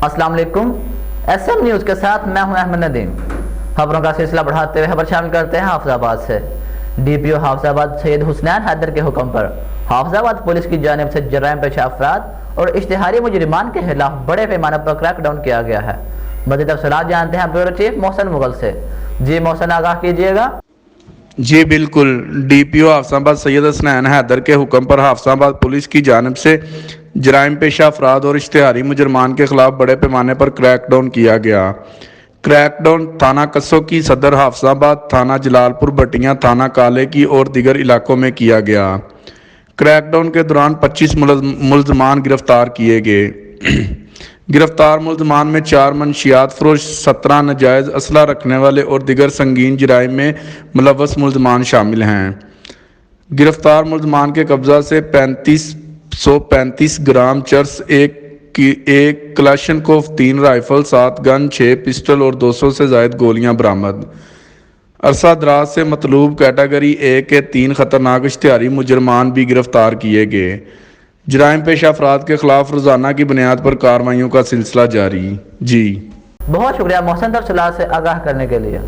السلام علیکم، S M news کے ساتھ میں ہوں احمد ندیم۔ خبروں کا سلسلہ بڑھاتے ہوئے خبر شامل کرتے ہیں حافظ آباد سے۔ ڈی پی او حافظ آباد سید حسنین حیدر کے حکم پر حافظ آباد پولیس کی جانب سے جرائم پیشہ افراد اور اشتہاری مجرمان کے خلاف بڑے پیمانے پر کریک ڈاؤن کیا گیا ہے۔ مزید تفصیلات جانتے ہیں بیورو چیف محسن مغل سے۔ جی محسن، آگاہ کیجیے گا۔ جی بالکل، ڈی پی او حافظ آباد سید حسنین حیدر کے حکم پر حافظ آباد پولیس کی جانب سے جرائم پیشہ افراد اور اشتہاری مجرمان کے خلاف بڑے پیمانے پر کریک ڈاؤن کیا گیا۔ کریک ڈاؤن تھانہ قصو کی صدر حافظ آباد، تھانہ جلال پور بٹیاں، تھانہ کالے کی اور دیگر علاقوں میں کیا گیا۔ کریک ڈاؤن کے دوران 25 ملزمان گرفتار کیے گئے۔ گرفتار ملزمان میں 4 منشیات فروش، 17 ناجائز اسلحہ رکھنے والے اور دیگر سنگین جرائم میں ملوث ملزمان شامل ہیں۔ گرفتار ملزمان کے قبضہ سے 3535 گرام چرس، ایک کلاشنکوف، 3 رائفل، 7 گن، 6 پسٹل اور 200 سے زائد گولیاں برآمد۔ عرصہ دراز سے مطلوب کیٹیگری اے کے 3 خطرناک اشتہاری مجرمان بھی گرفتار کیے گئے۔ جرائم پیشہ افراد کے خلاف روزانہ کی بنیاد پر کارروائیوں کا سلسلہ جاری۔ جی بہت شکریہ محسن، تفصیلات سے آگاہ کرنے کے لیے۔